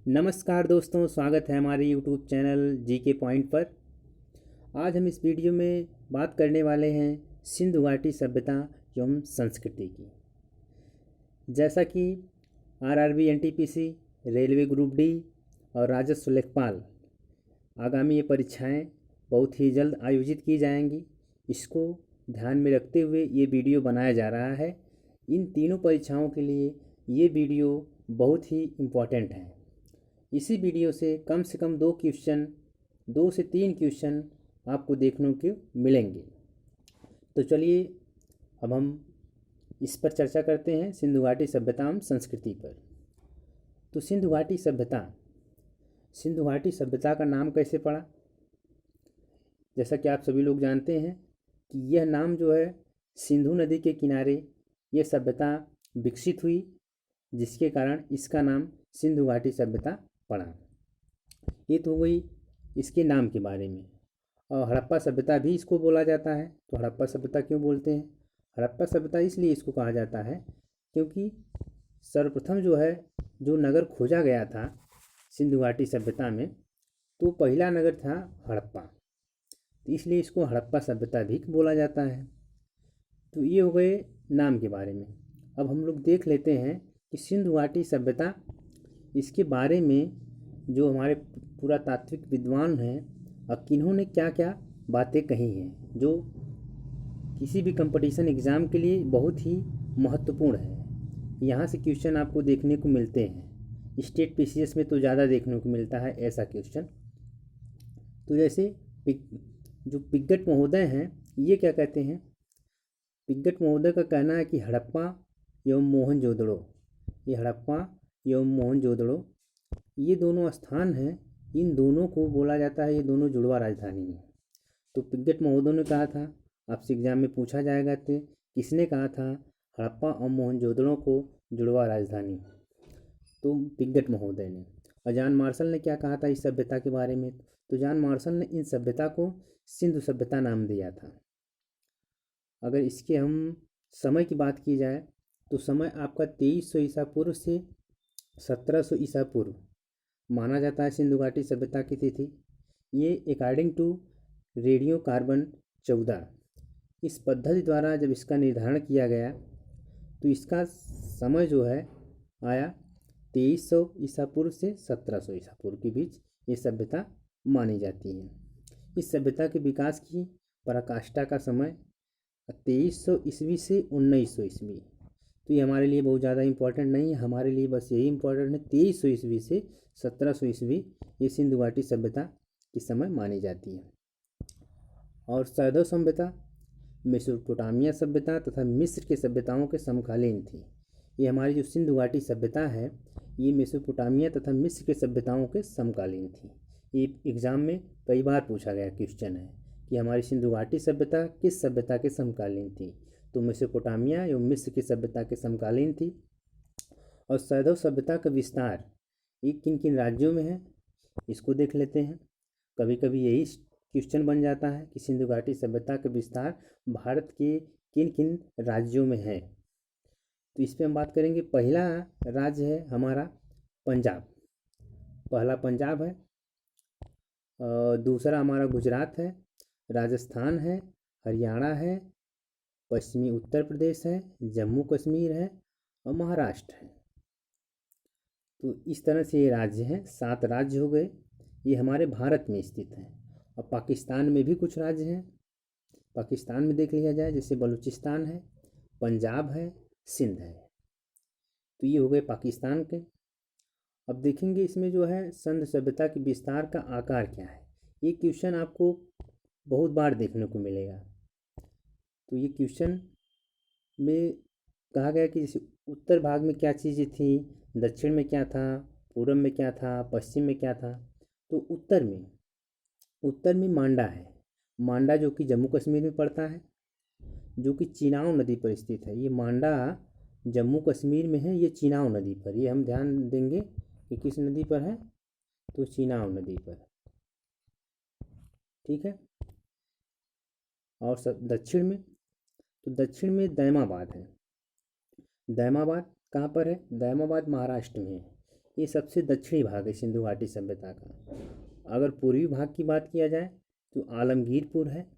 नमस्कार दोस्तों, स्वागत है हमारे YouTube चैनल जीके पॉइंट पर। आज हम इस वीडियो में बात करने वाले हैं सिंधु घाटी सभ्यता एवं संस्कृति की। जैसा कि RRB NTPC, railway group D और राजस्व लेखपाल आगामी ये परीक्षाएं बहुत ही जल्द आयोजित की जाएंगी। इसको ध्यान में रखते हुए ये वीडियो बनाया जा रहा है। इन तीनों परीक्षाओं के लिए ये वीडियो बहुत ही इम्पोर्टेंट है। इसी वीडियो से कम 2 से 3 क्वेश्चन आपको देखने को मिलेंगे। तो चलिए अब हम इस पर चर्चा करते हैं, सिंधु घाटी सभ्यता एवं संस्कृति पर। तो सिंधु घाटी सभ्यता का नाम कैसे पड़ा? जैसा कि आप सभी लोग जानते हैं कि यह नाम जो है सिंधु नदी के किनारे यह सभ्यता विकसित हुई, जिसके कारण इसका नाम सिंधु घाटी सभ्यता पड़ा। ये तो हो गई इसके नाम के बारे में। और हड़प्पा सभ्यता भी इसको बोला जाता है। तो हड़प्पा सभ्यता क्यों बोलते हैं? हड़प्पा सभ्यता इसलिए इसको कहा जाता है क्योंकि सर्वप्रथम जो नगर खोजा गया था सिंधु घाटी सभ्यता में, तो पहला नगर था हड़प्पा, तो इसलिए इसको हड़प्पा सभ्यता भी बोला जाता है। तो ये हो गए नाम के बारे में। अब हम लोग देख लेते हैं कि सिंधु घाटी सभ्यता, इसके बारे में जो हमारे पुरातात्विक विद्वान हैं और किन्होंने क्या क्या बातें कही हैं, जो किसी भी कंपटीशन एग्ज़ाम के लिए बहुत ही महत्वपूर्ण है। यहाँ से क्वेश्चन आपको देखने को मिलते हैं। स्टेट पीसीएस में तो ज़्यादा देखने को मिलता है ऐसा क्वेश्चन। तो जैसे जो पिग्गट महोदय हैं, ये क्या कहते हैं? पिग्गट महोदय का कहना है कि हड़प्पा एवं मोहनजोदड़ो, ये हड़प्पा एवं मोहनजोदड़ो ये दोनों स्थान हैं, इन दोनों को बोला जाता है ये दोनों जुड़वा राजधानी है। तो पिग्गट महोदय ने कहा था, आपसे एग्जाम में पूछा जाएगा तो किसने कहा था हड़प्पा और मोहनजोदड़ो को जुड़वा राजधानी? तो पिग्गट महोदय ने। और जॉन मार्शल ने क्या कहा था इस सभ्यता के बारे में? तो जॉन मार्शल ने इन सभ्यता को सिंधु सभ्यता नाम दिया था। अगर इसके हम समय की बात की जाए तो समय आपका 2300 ईसा पूर्व से 1700 ईसा पूर्व माना जाता है सिंधु घाटी सभ्यता की तिथि। ये अकॉर्डिंग टू रेडियो कार्बन 14 इस पद्धति द्वारा जब इसका निर्धारण किया गया तो इसका समय जो है आया 2300 ईसा पूर्व से 1700 ईसा पूर्व के बीच ये सभ्यता मानी जाती है। इस सभ्यता के विकास की पराकाष्ठा का समय 2300 ईस्वी से 1900 ईस्वी। तो ये हमारे लिए बहुत ज़्यादा इम्पोर्टेंट नहीं है, हमारे लिए बस यही इम्पोर्टेंट है 2300 ईस्वी से 1700 ईस्वी ये सिंधु घाटी सभ्यता की समय मानी जाती है। और सैदव सभ्यता मेसोपोटामिया सभ्यता तथा मिस्र के सभ्यताओं के समकालीन थी। ये हमारी जो सिंधु घाटी सभ्यता है ये मेसोपोटामिया तथा मिस्र के सभ्यताओं के समकालीन थी। ये एग्ज़ाम में कई बार पूछा गया क्वेश्चन है कि हमारी सिंधु घाटी सभ्यता किस सभ्यता के समकालीन थी? तो मेसोपोटामिया एवं मिस्र की सभ्यता के समकालीन थी। और सैदव सभ्यता का विस्तार ये किन किन राज्यों में है इसको देख लेते हैं। कभी कभी यही क्वेश्चन बन जाता है कि सिंधु घाटी सभ्यता का विस्तार भारत के किन किन राज्यों में है। तो इस पर हम बात करेंगे। पहला राज्य है हमारा पंजाब, पहला पंजाब है। दूसरा हमारा गुजरात है, राजस्थान है, हरियाणा है, पश्चिमी उत्तर प्रदेश है, जम्मू कश्मीर है और महाराष्ट्र है। तो इस तरह से ये राज्य हैं, 7 राज्य हो गए। ये हमारे भारत में स्थित हैं। और पाकिस्तान में भी कुछ राज्य हैं। पाकिस्तान में देख लिया जाए, जैसे बलूचिस्तान है, पंजाब है, सिंध है। तो ये हो गए पाकिस्तान के। अब देखेंगे इसमें जो है सिंधु सभ्यता के विस्तार का आकार क्या है। ये क्वेश्चन आपको बहुत बार देखने को मिलेगा। तो ये क्वेश्चन में कहा गया कि जैसे उत्तर भाग में क्या चीज़ें थी, दक्षिण में क्या था, पूर्व में क्या था, पश्चिम में क्या था। तो उत्तर में मांडा है। मांडा जो कि जम्मू कश्मीर में पड़ता है, जो कि चिनाब नदी पर स्थित है। ये मांडा जम्मू कश्मीर में है, ये चिनाब नदी पर। ये हम ध्यान देंगे कि किस नदी पर है, तो चिनाब नदी पर। ठीक है। और दक्षिण में, तो दक्षिण में दैमाबाद है। दैमाबाद कहाँ पर है? दैमाबाद महाराष्ट्र में है। ये सबसे दक्षिणी भाग है सिंधु घाटी सभ्यता का। अगर पूर्वी भाग की बात किया जाए तो आलमगीरपुर है,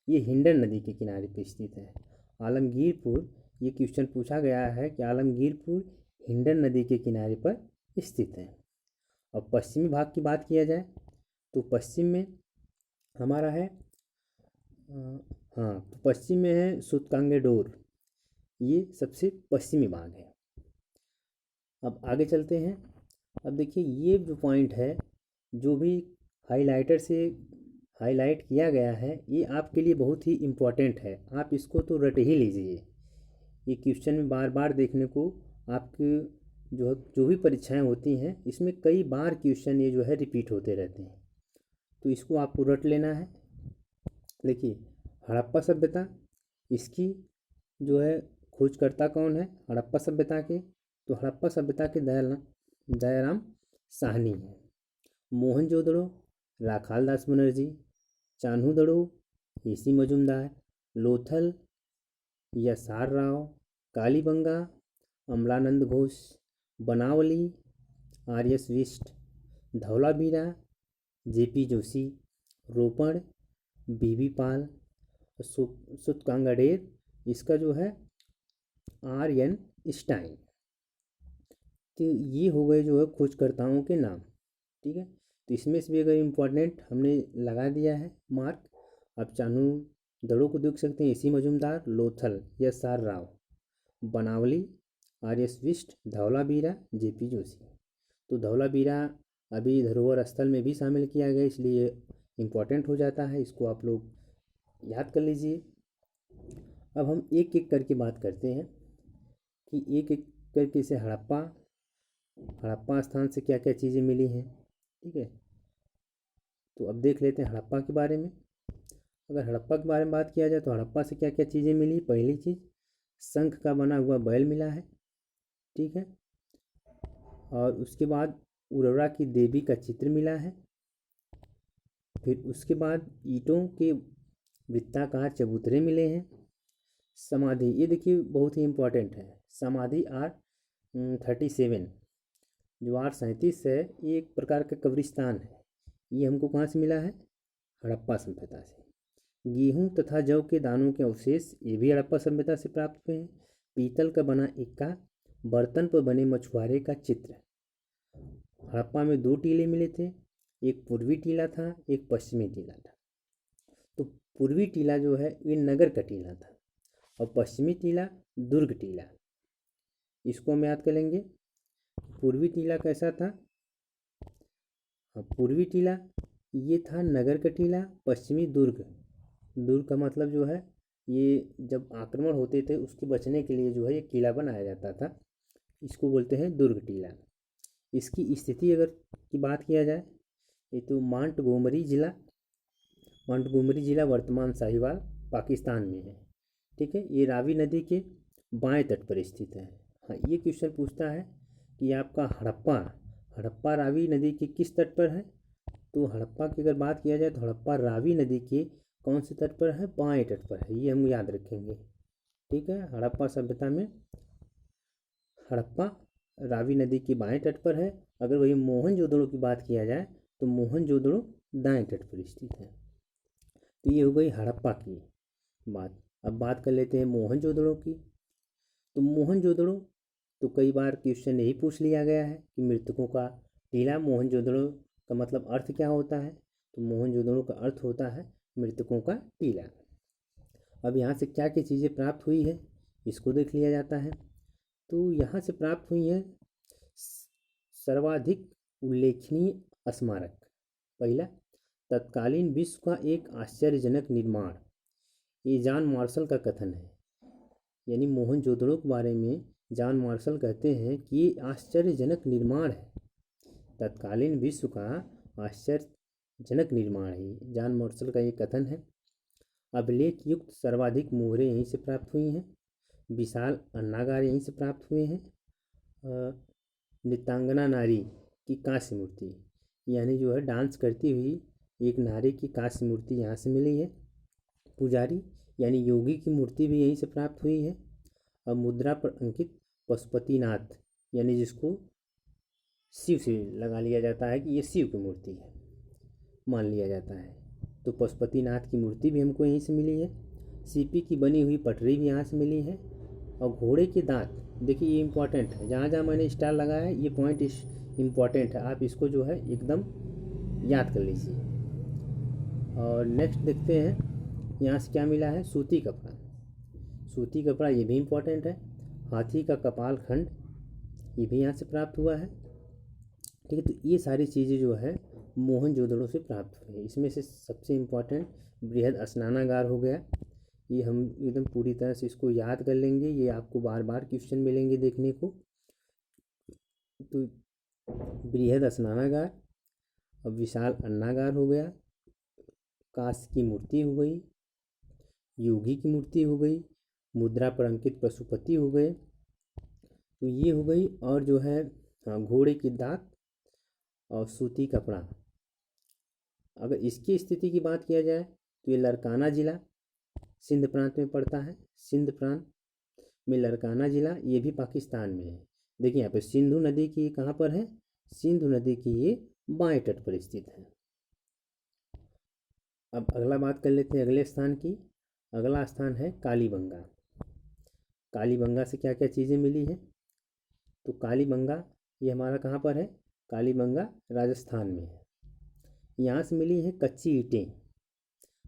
ये हिंडन नदी के किनारे पर स्थित है। आलमगीरपुर, ये क्वेश्चन पूछा गया है कि आलमगीरपुर हिंडन नदी के किनारे पर स्थित है। और पश्चिमी भाग की बात किया जाए तो पश्चिम में हमारा है हाँ, पश्चिम में है सूतकांगेडोर, ये सबसे पश्चिमी भाग है। अब आगे चलते हैं। अब देखिए ये जो पॉइंट है, जो भी हाइलाइटर से हाईलाइट किया गया है, ये आपके लिए बहुत ही इम्पोर्टेंट है। आप इसको तो रट ही लीजिए। ये क्वेश्चन में बार बार देखने को आपके जो भी परीक्षाएं होती हैं, इसमें कई बार क्वेश्चन ये जो है रिपीट होते रहते हैं, तो इसको आपको रट लेना है। देखिए हड़प्पा सभ्यता, इसकी जो है खोजकर्ता कौन है हड़प्पा सभ्यता के, तो हड़प्पा सभ्यता के दयाराम साहनी है। Mohenjodaro Rakhal Das Banerjee, Chanhudaro AC Majumdar, Lothal SR Rao, Kalibanga Amalananda Ghosh, Banawali RS. Bisht, Dholavira JP. Joshi, Ropar BB. पाल, सूतकांगड़ेर इसका जो है आर.एन. स्टाइन। तो ये हो गए जो है खोजकर्ताओं के नाम, ठीक है। तो इसमें से भी अगर इम्पोर्टेंट हमने लगा दिया है मार्क। आप चानू दड़ों को देख सकते हैं, AC Majumdar, Lothal SR Rao, Banawali RS. Bisht, Dholavira JP. Joshi. तो धौलावीरा अभी धरोहर स्थल में भी शामिल किया गया, इसलिए इम्पोर्टेंट हो जाता है, इसको आप लोग याद कर लीजिए। अब हम एक एक करके बात करते हैं कि एक एक करके से हड़प्पा स्थान से क्या क्या चीज़ें मिली हैं, ठीक है। तो अब देख लेते हैं हड़प्पा के बारे में। अगर हड़प्पा के बारे में बात किया जाए तो हड़प्पा से क्या क्या चीज़ें मिली। पहली चीज़, शंख का बना हुआ बैल मिला है, ठीक है। और उसके बाद उर्वरा की देवी का चित्र मिला है। फिर उसके बाद ईंटों के वृत्ताकार चबूतरे मिले हैं। समाधि, ये देखिए बहुत ही इम्पोर्टेंट है, समाधि R37 जो R37 है, ये एक प्रकार का कब्रिस्तान है। ये हमको कहाँ से मिला है, हड़प्पा सभ्यता से। गेहूँ तथा जौ के दानों के अवशेष, ये भी हड़प्पा सभ्यता से प्राप्त हुए हैं। पीतल का बना इक्का, बर्तन पर बने मछुआरे का चित्र। हड़प्पा में 2 टीले मिले थे, एक पूर्वी टीला था, एक पश्चिमी टीला था। तो पूर्वी टीला जो है ये नगर का टीला था, और पश्चिमी टीला दुर्ग टीला। इसको हम याद करेंगे। पूर्वी टीला कैसा था, पूर्वी टीला ये था नगर का टीला, पश्चिमी दुर्ग का मतलब जो है ये जब आक्रमण होते थे उसके बचने के लिए जो है ये किला बनाया जाता था, इसको बोलते हैं दुर्ग टीला। इसकी स्थिति अगर की बात किया जाए, ये तो मांटगोमरी ज़िला वर्तमान साहिवाल पाकिस्तान में है, ठीक है। ये रावी नदी के बाएं तट पर स्थित है। हाँ, ये क्वेश्चन पूछता है कि आपका हड़प्पा रावी नदी के किस तट पर है। तो हड़प्पा की अगर बात किया जाए तो हड़प्पा रावी नदी के कौन से तट पर है, बाएं तट पर है, ये हम याद रखेंगे, ठीक है। हड़प्पा सभ्यता में हड़प्पा रावी नदी के बाएं तट पर है। अगर वही मोहनजोदड़ो की बात किया जाए तो मोहनजोदड़ो दाएं तट पर स्थित है। तो ये हो गई हड़प्पा की बात। अब बात कर लेते हैं मोहनजोदड़ो की। तो मोहनजोदड़ो तो कई बार क्वेश्चन यही पूछ लिया गया है कि मृतकों का टीला मोहनजोदड़ो का मतलब अर्थ क्या होता है। तो मोहनजोदड़ो का अर्थ होता है मृतकों का टीला। अब यहाँ से क्या क्या चीज़ें प्राप्त हुई है इसको देख लिया जाता है। तो यहाँ से प्राप्त हुई है सर्वाधिक उल्लेखनीय स्मारक। पहला, तत्कालीन विश्व का एक आश्चर्यजनक निर्माण, ये जॉन मार्शल का कथन है। यानी मोहनजोदड़ो के बारे में जॉन मार्शल कहते हैं कि ये आश्चर्यजनक निर्माण है, तत्कालीन विश्व का आश्चर्यजनक निर्माण है, जॉन मार्शल का ये कथन है। अभिलेख युक्त सर्वाधिक मोहरें यहीं से प्राप्त हुई हैं। विशाल अन्नागार यहीं से प्राप्त हुए हैं। नृत्यांगना नारी की कांस्य मूर्ति, यानी जो है डांस करती हुई एक नारी की कांस्य मूर्ति यहाँ से मिली है। पुजारी यानी योगी की मूर्ति भी यहीं से प्राप्त हुई है। अब मुद्रा पर अंकित पशुपतिनाथ, यानी जिसको शिव से लगा लिया जाता है कि ये शिव की मूर्ति है, मान लिया जाता है। तो पशुपतिनाथ की मूर्ति भी हमको यहीं से मिली है। सीपी की बनी हुई पटरी भी यहाँ से मिली है। और घोड़े के दांत, देखिए ये इम्पॉर्टेंट है, जहाँ जहाँ मैंने स्टार लगाया है ये पॉइंट इम्पॉर्टेंट है, आप इसको जो है एकदम याद कर लीजिए। और नेक्स्ट देखते हैं यहाँ से क्या मिला है, सूती कपड़ा। सूती कपड़ा ये भी इम्पॉर्टेंट है। हाथी का कपाल खंड ये भी यहाँ से प्राप्त हुआ है। ठीक है, तो ये सारी चीज़ें जो है मोहनजोदड़ो से प्राप्त हुई है। इसमें से सबसे इम्पॉर्टेंट बृहद स्नानागार हो गया। ये हम एकदम पूरी तरह से इसको याद कर लेंगे, ये आपको बार बार क्वेश्चन मिलेंगे देखने को। तो बृहद स्नानागार, अब विशाल अन्नागार हो गया, कांस्य की मूर्ति हो गई, योगी की मूर्ति हो गई, मुद्रा पर अंकित पशुपति हो गए, तो ये हो गई। और जो है घोड़े के दांत और सूती कपड़ा। अगर इसकी स्थिति की बात किया जाए तो ये लड़काना ज़िला सिंध प्रांत में पड़ता है। सिंध प्रांत में लड़काना ज़िला ये भी पाकिस्तान में है। देखिए यहाँ पे सिंधु नदी की कहाँ पर है, सिंधु नदी की ये बाएं तट पर स्थित है। अब अगला बात कर लेते हैं अगले स्थान की। अगला स्थान है कालीबंगा। कालीबंगा से क्या क्या चीज़ें मिली है, तो कालीबंगा ये हमारा कहाँ पर है, कालीबंगा राजस्थान में है। यहाँ से मिली है कच्ची ईंटें।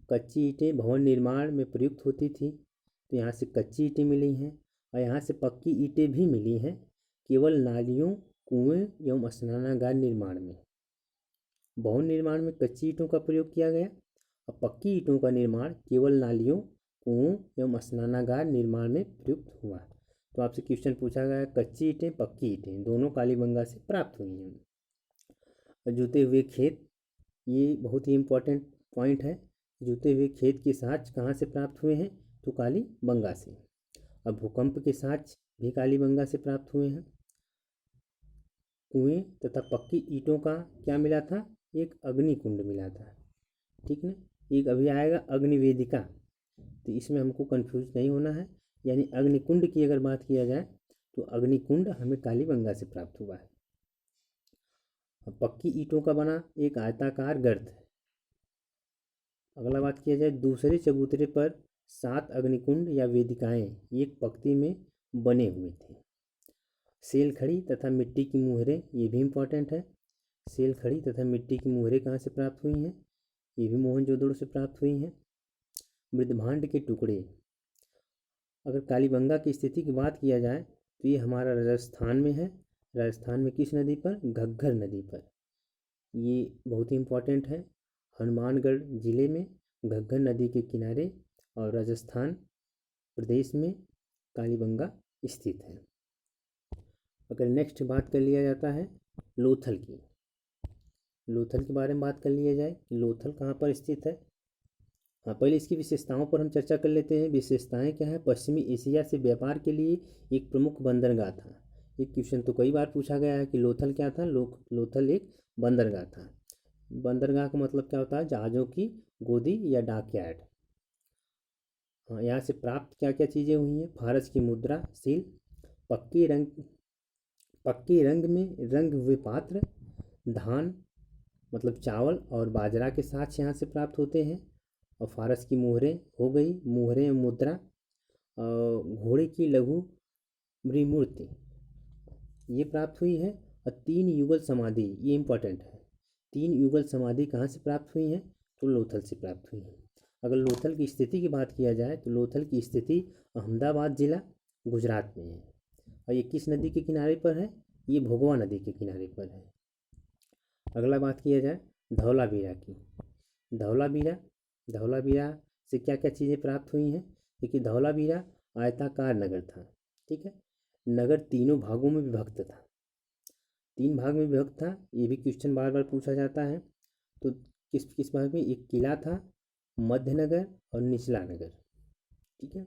कच्ची ईंटें भवन निर्माण में प्रयुक्त होती थी, तो यहाँ से कच्ची ईंटें मिली हैं। और यहाँ से पक्की ईंटें भी मिली हैं, केवल नालियों, कुएं एवं स्नानागार निर्माण में। भवन निर्माण में कच्ची ईंटों का प्रयोग किया गया और पक्की ईंटों का निर्माण केवल नालियों, कुओं एवं स्नानागार निर्माण में प्रयुक्त हुआ। तो आपसे क्वेश्चन पूछा गया कच्ची ईंटें पक्की ईंटें दोनों कालीबंगा से प्राप्त हुई हैं। और जुते हुए खेत, ये बहुत ही इम्पोर्टेंट पॉइंट है। जुते हुए खेत के साँच कहाँ से प्राप्त हुए हैं, तो कालीबंगा से। अब भूकंप के साँच भी कालीबंगा से प्राप्त हुए हैं। कुएं तथा पक्की ईंटों का क्या मिला था, एक अग्निकुंड मिला था। ठीक ना, एक अभी आएगा अग्निवेदिका, तो इसमें हमको कंफ्यूज नहीं होना है। यानी अग्निकुंड की अगर बात किया जाए तो अग्निकुंड हमें कालीबंगा से प्राप्त हुआ है। अब पक्की ईंटों का बना एक आयताकार गर्त है। अगला बात किया जाए दूसरे चबूतरे पर 7 अग्निकुंड या वेदिकाएं एक पंक्ति में बने हुए थे। सेल खड़ी तथा मिट्टी की मुहरें, ये भी इम्पोर्टेंट है। सेल खड़ी तथा मिट्टी की मुहरें कहाँ से प्राप्त हुई हैं, ये भी मोहनजोदड़ो से प्राप्त हुई हैं। मृदभांड के टुकड़े, अगर कालीबंगा की स्थिति की बात किया जाए तो ये हमारा राजस्थान में है। राजस्थान में किस नदी पर, घग्गर नदी पर। ये बहुत ही इम्पोर्टेंट है, हनुमानगढ़ ज़िले में घग्गर नदी के किनारे और राजस्थान प्रदेश में कालीबंगा स्थित है। अगर नेक्स्ट बात कर लिया जाता है लोथल की, लोथल के बारे में बात कर लिया जाए, लोथल कहाँ पर स्थित है। हाँ, पहले इसकी विशेषताओं पर हम चर्चा कर लेते हैं। विशेषताएं क्या है, पश्चिमी एशिया से व्यापार के लिए एक प्रमुख बंदरगाह था। एक क्वेश्चन तो कई बार पूछा गया है कि लोथल क्या था। लोथल एक बंदरगाह था। बंदरगाह का मतलब क्या होता है, जहाज़ों की गोदी या डॉकयार्ड। हाँ, यहाँ से प्राप्त क्या क्या चीज़ें हुई हैं, फारस की मुद्रा, सील, पक्के रंग में रंग हुए पात्र, धान मतलब चावल और बाजरा के साथ यहाँ से प्राप्त होते हैं। और फारस की मुहरें हो गई, मुहरें मुद्रा, घोड़े की लघु मृमूर्ति ये प्राप्त हुई है। और 3 युगल समाधि, ये इम्पोर्टेंट है। 3 युगल समाधि कहाँ से प्राप्त हुई हैं, तो लोथल से प्राप्त हुई हैं। अगर लोथल की स्थिति की बात किया जाए तो लोथल की स्थिति अहमदाबाद ज़िला गुजरात में है। और ये किस नदी के किनारे पर है, ये भोगवा नदी के किनारे पर है। अगला बात किया जाए धौलावीरा की। धौलावीरा से क्या क्या चीज़ें प्राप्त हुई हैं, देखिए धौलावीरा आयताकार नगर था। ठीक है, नगर तीनों भागों में विभक्त था, 3 भाग में विभक्त था। ये भी क्वेश्चन बार बार पूछा जाता है। तो किस किस भाग में, एक किला था, मध्य नगर और निचला नगर। ठीक है,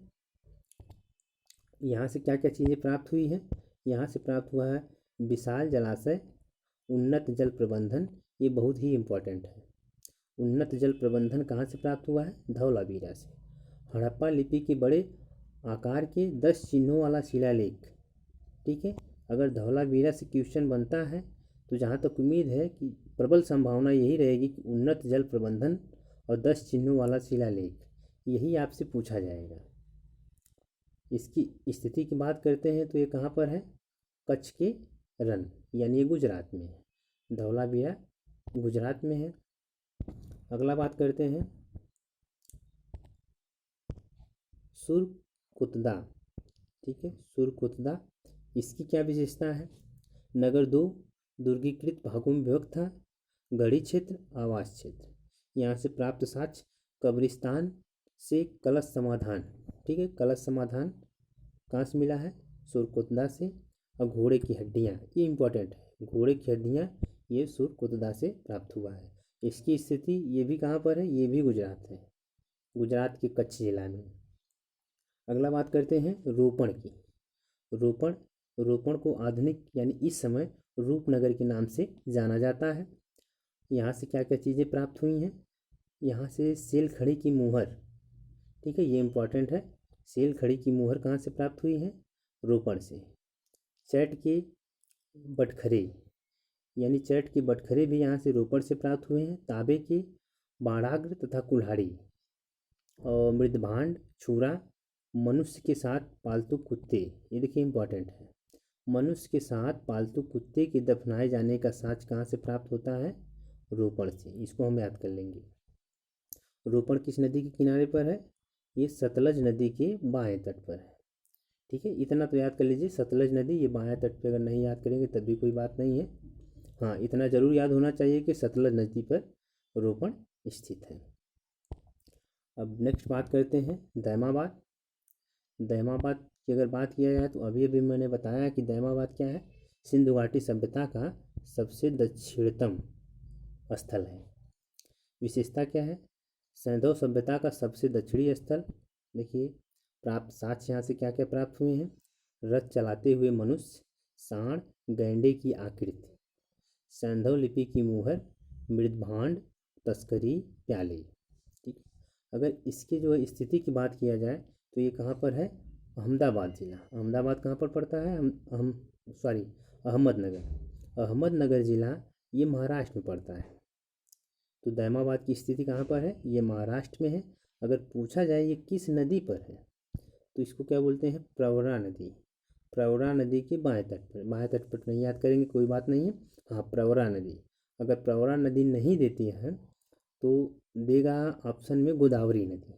यहाँ से क्या क्या चीज़ें प्राप्त हुई हैं, यहाँ से प्राप्त हुआ है विशाल जलाशय, उन्नत जल प्रबंधन, ये बहुत ही इम्पोर्टेंट है। उन्नत जल प्रबंधन कहाँ से प्राप्त हुआ है, धौलावीरा से। हड़प्पा लिपि के बड़े आकार के 10 चिन्हों वाला शिलालेख। ठीक है, अगर धौलावीरा से क्वेश्चन बनता है तो जहाँ तक उम्मीद है कि प्रबल संभावना यही रहेगी कि उन्नत जल प्रबंधन और 10 चिन्हों वाला शिलालेख यही आपसे पूछा जाएगा। इसकी स्थिति की बात करते हैं तो ये कहाँ पर है, कच्छ के रण, यानी ये गुजरात में है। धौलावीरा गुजरात में है। अगला बात करते हैं सुरकुतदा। ठीक है, सुरकुतदा, इसकी क्या विशेषता है। नगर 2 दुर्गीकृत भागों में विभक्त था। गढ़ी क्षेत्र, आवास क्षेत्र। यहाँ से प्राप्त साक्ष्य कब्रिस्तान से कलश समाधान। ठीक है, कलश समाधान कहाँ से मिला है, सुरकुतदा से। और घोड़े की हड्डियाँ, ये इंपॉर्टेंट है, घोड़े की हड्डियाँ ये सुरकुतदा से प्राप्त हुआ है। इसकी स्थिति ये भी कहाँ पर है, ये भी गुजरात है, गुजरात के कच्छ जिला में। अगला बात करते हैं रोपण की। रोपण को आधुनिक यानी इस समय रूपनगर के नाम से जाना जाता है। यहाँ से क्या क्या चीज़ें प्राप्त हुई हैं, यहाँ से सेल खड़ी की मुहर। ठीक है, ये इम्पॉर्टेंट है, सेल खड़ी की मुहर कहाँ से प्राप्त हुई है, रोपण से। चैट के बटखरे, यानी चैट के बटखरे भी यहाँ से रोपण से प्राप्त हुए हैं। तांबे के बाणाग्र तथा कुल्हाड़ी और मृदभांड, छुरा। मनुष्य के साथ पालतू कुत्ते, ये देखिए इंपॉर्टेंट है, मनुष्य के साथ पालतू कुत्ते के दफनाए जाने का साक्ष्य कहाँ से प्राप्त होता है, रोपण से। इसको हम याद कर लेंगे। रोपण किस नदी के किनारे पर है, ये सतलज नदी के बाएं तट पर है। ठीक है, इतना तो याद कर लीजिए, सतलज नदी ये बाएं तट पर, अगर नहीं याद करेंगे तब भी कोई बात नहीं है। हाँ, इतना ज़रूर याद होना चाहिए कि सतलज नदी पर रोपण स्थित है। अब नेक्स्ट बात करते हैं दैमाबाद। दैमाबाद की अगर बात किया जाए तो अभी अभी मैंने बताया कि दैमाबाद क्या है, सिंधु घाटी सभ्यता का सबसे दक्षिणतम स्थल है। विशेषता क्या है, सैंधव सभ्यता का सबसे दक्षिणी स्थल। देखिए प्राप्त साक्ष्य यहाँ से क्या क्या प्राप्त हुए हैं, रथ चलाते हुए मनुष्य, सांड, गैंडे की आकृति, सैंधव लिपि की मुहर, मृदभांड, तस्करी, प्याले। ठीक, अगर इसकी जो है स्थिति की बात किया जाए तो ये कहाँ पर है, अहमदाबाद ज़िला। अहमदाबाद कहाँ पर पड़ता है, अहमदनगर। अहमदनगर ज़िला ये महाराष्ट्र में पड़ता है। तो दैमाबाद की स्थिति कहाँ पर है, ये महाराष्ट्र में है। अगर पूछा जाए ये किस नदी पर है तो इसको क्या बोलते हैं, प्रवरा नदी। प्रवरा नदी के बाएं तट पर, बाएं तट पर नहीं याद करेंगे कोई बात नहीं है, हाँ प्रवरा नदी। अगर प्रवरा नदी नहीं देती है तो देगा ऑप्शन में गोदावरी नदी।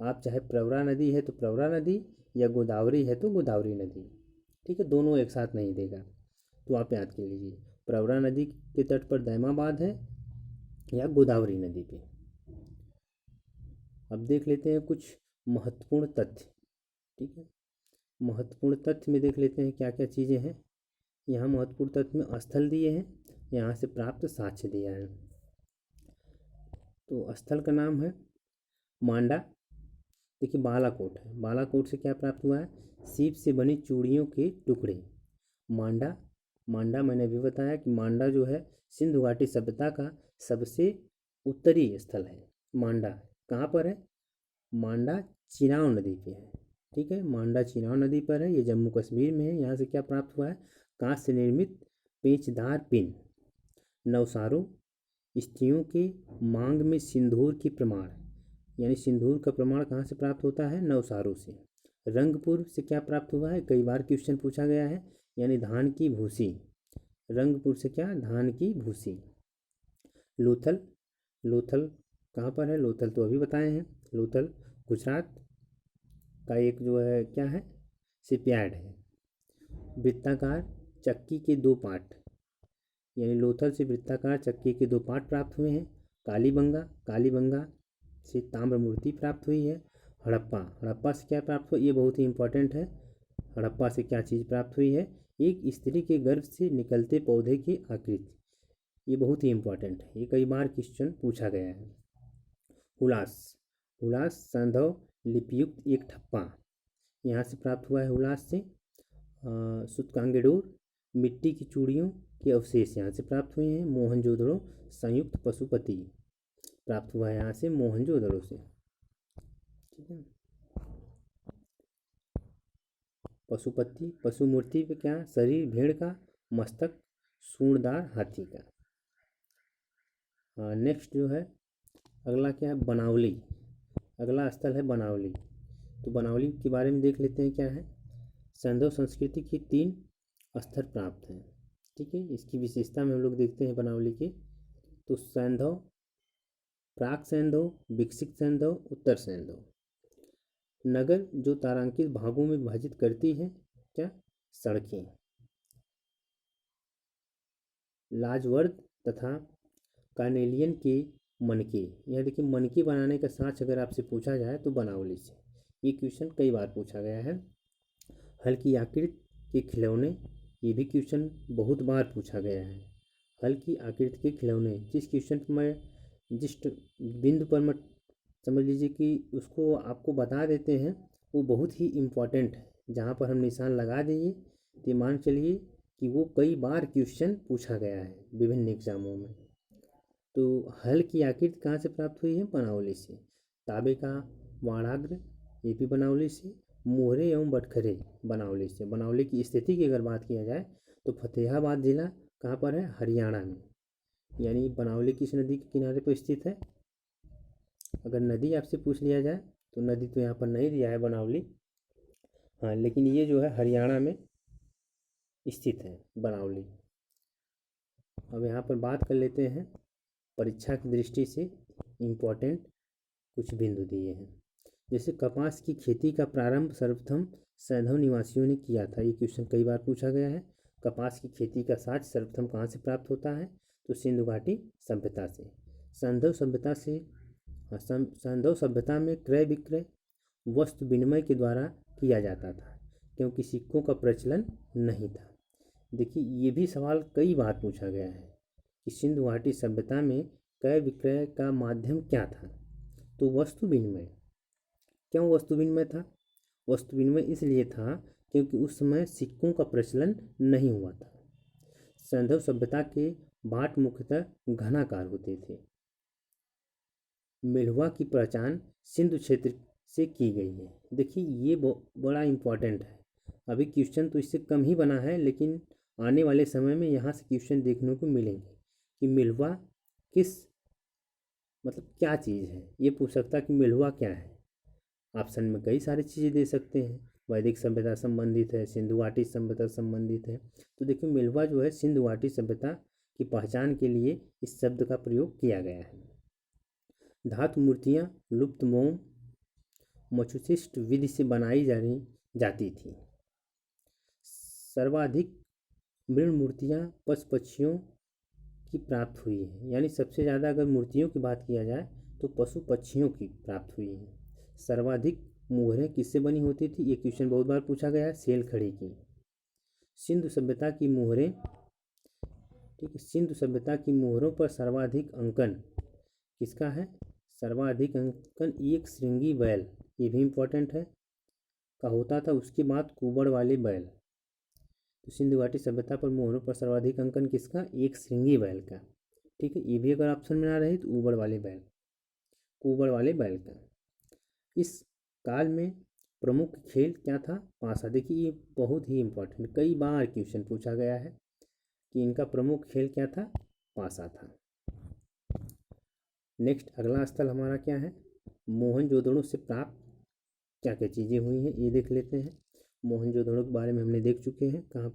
आप चाहे प्रवरा नदी है तो प्रवरा नदी, या गोदावरी है तो गोदावरी नदी। ठीक है, दोनों एक साथ नहीं देगा, तो आप याद कर लीजिए प्रवरा नदी के तट पर दैमाबाद है या गोदावरी नदी पे। अब देख लेते हैं कुछ महत्वपूर्ण तथ्य। ठीक है, महत्वपूर्ण तथ्य में देख लेते हैं क्या क्या चीज़ें हैं। यहाँ महत्वपूर्ण तथ्य में स्थल दिए हैं, यहाँ से प्राप्त साक्ष्य दिया है। तो स्थल का नाम है मांडा। देखिए बालाकोट है, बालाकोट से क्या प्राप्त हुआ है, सीप से बनी चूड़ियों के टुकड़े। मांडा, मांडा मैंने भी बताया कि मांडा जो है सिंधु घाटी सभ्यता का सबसे उत्तरी स्थल है। मांडा कहाँ पर है, मांडा चिनाव नदी पे है। ठीक है, मांडा चिनाव नदी पर है, ये जम्मू कश्मीर में है। यहाँ से क्या प्राप्त हुआ है, कांस्य से निर्मित पेचदार पिन। नवसारो, स्त्रियों के मांग में सिंदूर की प्रमाण, यानी सिंदूर का प्रमाण कहाँ से प्राप्त होता है, नवसारो से। रंगपुर से क्या प्राप्त हुआ है, कई बार क्वेश्चन पूछा गया है, यानी धान की भूसी। रंगपुर से क्या, धान की भूसी। लोथल, लोथल कहाँ पर है, लोथल तो अभी बताए हैं। लोथल गुजरात का एक जो है क्या है, शिपयार्ड है। वृत्ताकार चक्की के 2 पार्ट, यानी लोथल से वृत्ताकार चक्की के 2 पार्ट प्राप्त हुए हैं। कालीबंगा, कालीबंगा से ताम्र मूर्ति प्राप्त हुई है। हड़प्पा, हड़प्पा से क्या प्राप्त हुआ, ये बहुत ही इंपॉर्टेंट है। हड़प्पा से क्या चीज़ प्राप्त हुई है, एक स्त्री के गर्भ से निकलते पौधे की आकृति। ये बहुत ही इंपॉर्टेंट है, ये कई बार क्वेश्चन पूछा गया है। हुलास, हुलास सैंधव लिपियुक्त एक ठप्पा, यहाँ से प्राप्त हुआ है हुलास से। सुतकांगेडोर, मिट्टी की चूड़ियों के अवशेष यहाँ से प्राप्त हुए हैं। मोहनजोदड़ो संयुक्त पशुपति प्राप्त हुआ है यहाँ से, मोहनजोदड़ो से। ठीक है, पशुपति, पशु मूर्ति पे क्या, शरीर भेड़ का, मस्तक सूंडदार हाथी का। हाँ, नेक्स्ट जो है अगला क्या है, बनावली। अगला स्थल है बनावली। तो बनावली के बारे में देख लेते हैं क्या है। सैंधव संस्कृति की 3 स्तर प्राप्त हैं। ठीक है, इसकी विशेषता में हम लोग देखते हैं बनावली की। तो सैंधव, प्राक सैंधव, विकसित सैंधव, उत्तर सैंधव। नगर जो तारांकित भागों में विभाजित करती है क्या, सड़कें। लाजवर्द तथा कार्नेलियन के मनके। यह देखिए, मनके बनाने का साक्ष्य अगर आपसे पूछा जाए तो बनावली से। ये क्वेश्चन कई बार पूछा गया है। हल की आकृति के खिलौने, ये भी क्वेश्चन बहुत बार पूछा गया है। हल की आकृति के खिलौने, जिस क्वेश्चन पर मैं जिस बिंदु पर मैं समझ लीजिए कि उसको आपको बता देते हैं, वो बहुत ही इम्पोर्टेंट है। जहाँ पर हम निशान लगा देंगे तो मान चलिए कि वो कई बार क्वेश्चन पूछा गया है विभिन्न एग्जामों में। तो हल की आकृति कहाँ से प्राप्त हुई है, बनावली से। तांबे का वाणाग्र, ये भी बनावली से। मोहरे एवं बटखरे, बनावली से। बनावली की स्थिति की अगर बात किया जाए तो फतेहाबाद जिला कहाँ पर है, हरियाणा में। यानी बनावली किस नदी के किनारे पर स्थित है। अगर नदी आपसे पूछ लिया जाए तो नदी तो यहाँ पर नहीं दिया है बनावली, हाँ, लेकिन ये जो है हरियाणा में स्थित है बनावली। अब यहाँ पर बात कर लेते हैं परीक्षा की दृष्टि से इम्पोर्टेंट कुछ बिंदु दिए हैं। जैसे कपास की खेती का प्रारंभ सर्वप्रथम सैंधव निवासियों ने किया था। ये क्वेश्चन कई बार पूछा गया है। कपास की खेती का साक्ष्य सर्वप्रथम कहाँ से प्राप्त होता है, तो सिंधु घाटी सभ्यता से। सैंधव सभ्यता से, सैंधव सभ्यता में क्रय विक्रय वस्तु विनिमय के द्वारा किया जाता था, क्योंकि सिक्कों का प्रचलन नहीं था। देखिए, ये भी सवाल कई बार पूछा गया है कि सिंधु घाटी सभ्यता में क्रय विक्रय का माध्यम क्या था, तो वस्तु विनिमय। क्यों वस्तु विनिमय था, वस्तु विनिमय इसलिए था क्योंकि उस समय सिक्कों का प्रचलन नहीं हुआ था। सैंधव सभ्यता के बाट मुख्यतः घनाकार होते थे। मेलवा की पहचान सिंधु क्षेत्र से की गई है। देखिए, ये बड़ा इम्पोर्टेंट है। अभी क्वेश्चन तो इससे कम ही बना है, लेकिन आने वाले समय में यहाँ से क्वेश्चन देखने को मिलेंगे कि मेलवा किस, मतलब क्या चीज़ है। ये पूछ सकता कि मेलवा क्या है। ऑप्शन में कई सारी चीज़ें दे सकते हैं। वैदिक सभ्यता संबंधित है, सिंधु घाटी सभ्यता संबंधित है। तो देखिए, मेलवा जो है सिंधु घाटी सभ्यता की पहचान के लिए इस शब्द का प्रयोग किया गया है। धातु मूर्तियाँ लुप्त मोम मछुशिष्ट विधि से बनाई जाती थी। सर्वाधिक मृण मूर्तियाँ पशु पक्षियों की प्राप्त हुई है। यानी सबसे ज़्यादा अगर मूर्तियों की बात किया जाए तो पशु पक्षियों की प्राप्त हुई है। सर्वाधिक मोहरें किससे बनी होती थी, ये क्वेश्चन बहुत बार पूछा गया है, सेल खड़ी की। सिंधु सभ्यता की मोहरें, ठीक है, सिंधु सभ्यता की मोहरों पर सर्वाधिक अंकन किसका है, सर्वाधिक अंकन एक श्रृंगी बैल, ये भी इम्पोर्टेंट है, का होता था। उसके बाद कुबड़ वाले बैल। तो सिंधु घाटी सभ्यता पर मोहरों पर सर्वाधिक अंकन किसका, एक श्रृंगी बैल का। ठीक है, ये भी अगर ऑप्शन में ना रहे तो कुबड़ वाले बैल का। इस काल में प्रमुख खेल क्या था, पासा। देखिए, ये बहुत ही इम्पोर्टेंट, कई बार क्वेश्चन पूछा गया है कि इनका प्रमुख खेल क्या था, पासा था। नेक्स्ट अगला स्थल हमारा क्या है, मोहनजोदड़ो से प्राप्त क्या क्या चीज़ें हुई हैं, ये देख लेते हैं। मोहनजोदड़ो के बारे में हमने देख चुके हैं, कहाँ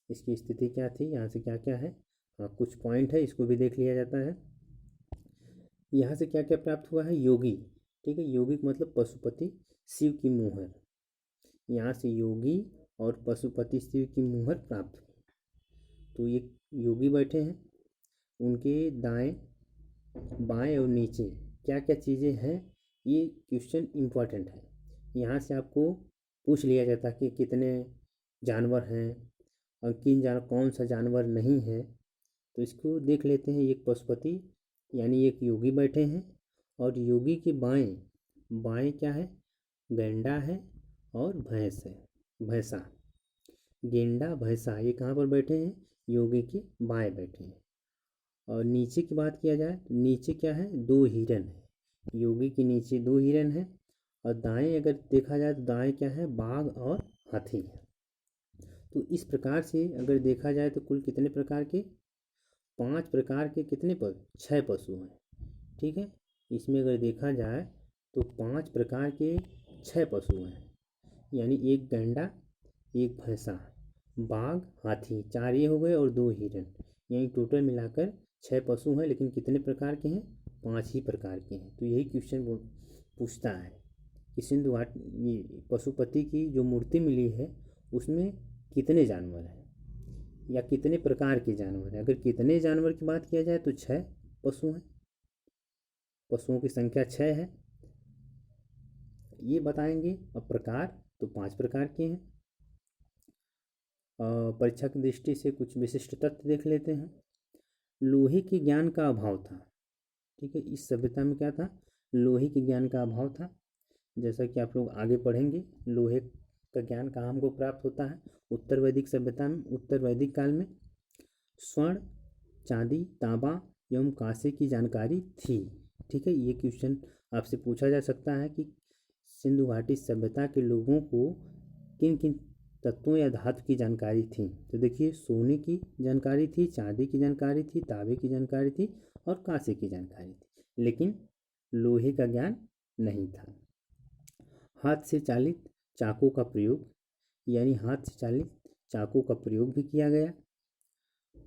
इसकी स्थिति क्या थी, यहाँ से क्या क्या है। हाँ, कुछ पॉइंट है, इसको भी देख लिया जाता है। यहाँ से क्या क्या प्राप्त हुआ है, योगी। ठीक है, योगी का मतलब पशुपति शिव की मुहर। यहाँ से योगी और पशुपति शिव की मुहर प्राप्त हुई। तो ये योगी बैठे हैं, उनके दाएं बाएं और नीचे क्या क्या चीज़ें हैं, ये क्वेश्चन इम्पोर्टेंट है। यहाँ से आपको पूछ लिया जाता कि कितने जानवर हैं और कौन सा जानवर नहीं है। तो इसको देख लेते हैं। एक पशुपति यानी एक योगी बैठे हैं, और योगी के बाएं क्या है, गेंडा है और भैंस है, भैंसा। गेंडा भैंसा ये कहाँ पर बैठे हैं, योगी के बाएं बैठे हैं। और नीचे की बात किया जाए तो नीचे क्या है, 2 हिरन है। योगी के नीचे 2 हिरन है, और दाएं अगर देखा जाए तो दाएं क्या है, बाघ और हाथी है। तो इस प्रकार से अगर देखा जाए तो कुल कितने प्रकार के, 5 प्रकार के कितने 6 पशु हैं। ठीक है, इसमें अगर देखा जाए तो 5 प्रकार के 6 पशु हैं, यानी एक गैंडा, एक भैंसा, बाघ, हाथी, 4 ये हो गए और 2 हिरन, यानी टोटल मिलाकर 6 पशु हैं। लेकिन कितने प्रकार के हैं, 5 ही प्रकार के हैं। तो यही क्वेश्चन पूछता है कि सिंधु घाटी ये पशुपति की जो मूर्ति मिली है उसमें कितने जानवर हैं या कितने प्रकार के जानवर हैं। अगर कितने जानवर की बात किया जाए तो 6 पशु हैं, पशुओं की संख्या 6 है, ये बताएंगे। और प्रकार तो 5 प्रकार के हैं। परीक्षा की दृष्टि से कुछ विशिष्ट तथ्य देख लेते हैं। लोहे के ज्ञान का अभाव था। ठीक है, इस सभ्यता में क्या था, लोहे के ज्ञान का अभाव था। जैसा कि आप लोग आगे पढ़ेंगे, लोहे का ज्ञान कहाँ हमको प्राप्त होता है, उत्तर वैदिक सभ्यता में, उत्तर वैदिक काल में स्वर्ण, चांदी, तांबा एवं कांसे की जानकारी थी। ठीक है, ये क्वेश्चन आपसे पूछा जा सकता है कि सिंधु घाटी सभ्यता के लोगों को किन किन तत्वों या धातु की जानकारी थी। तो देखिए, सोने की जानकारी थी, चांदी की जानकारी थी, तांबे की जानकारी थी और कांसे की जानकारी थी, लेकिन लोहे का ज्ञान नहीं था। हाथ से चालित चाकों का प्रयोग, यानी हाथ से चालित चाकों का प्रयोग भी किया गया।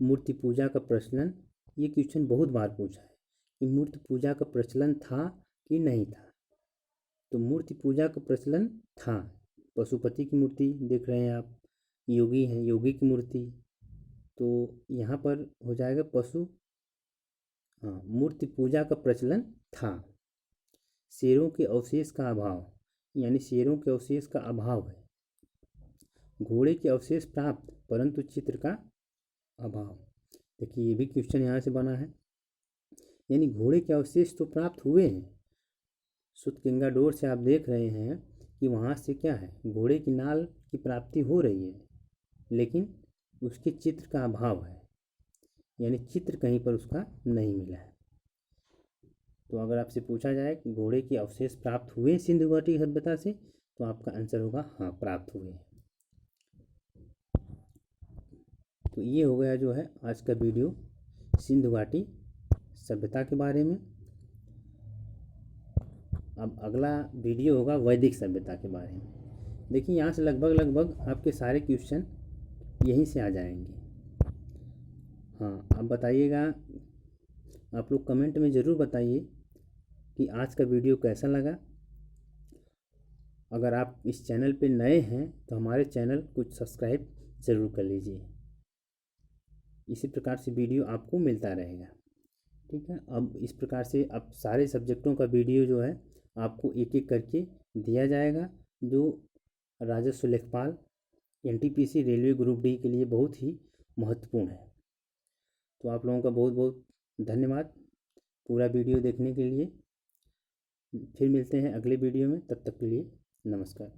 मूर्ति पूजा का प्रचलन, ये क्वेश्चन बहुत बार पूछा है कि मूर्ति पूजा का प्रचलन था कि नहीं था। तो मूर्ति पूजा का प्रचलन था। पशुपति की मूर्ति देख रहे हैं आप, योगी हैं, योगी की मूर्ति, तो यहाँ पर हो जाएगा पशु, हाँ, मूर्ति पूजा का प्रचलन था। शेरों के अवशेष का अभाव, यानी शेरों के अवशेष का अभाव है। घोड़े के अवशेष प्राप्त परंतु चित्र का अभाव। देखिए, ये भी क्वेश्चन यहाँ से बना है, यानी घोड़े के अवशेष तो प्राप्त हुए हैं। सुतगंगा डोर से आप देख रहे हैं कि वहाँ से क्या है, घोड़े की नाल की प्राप्ति हो रही है, लेकिन उसके चित्र का अभाव है, यानी चित्र कहीं पर उसका नहीं मिला है। तो अगर आपसे पूछा जाए कि घोड़े के अवशेष प्राप्त हुए सिंधु घाटी सभ्यता से, तो आपका आंसर होगा हाँ, प्राप्त हुए। तो ये हो गया जो है आज का वीडियो सिंधु घाटी सभ्यता के बारे में। अब अगला वीडियो होगा वैदिक सभ्यता के बारे में। देखिए, यहाँ से लगभग आपके सारे क्वेश्चन यहीं से आ जाएंगे। हाँ, आप बताइएगा, आप लोग कमेंट में ज़रूर बताइए कि आज का वीडियो कैसा लगा। अगर आप इस चैनल पे नए हैं तो हमारे चैनल को सब्सक्राइब ज़रूर कर लीजिए, इसी प्रकार से वीडियो आपको मिलता रहेगा। ठीक है, अब इस प्रकार से अब सारे सब्जेक्टों का वीडियो जो है आपको एक एक करके दिया जाएगा, जो राजस्व लेखपाल एनटीपीसी रेलवे ग्रुप डी के लिए बहुत ही महत्वपूर्ण है। तो आप लोगों का बहुत बहुत धन्यवाद पूरा वीडियो देखने के लिए। फिर मिलते हैं अगले वीडियो में, तब तक के लिए नमस्कार।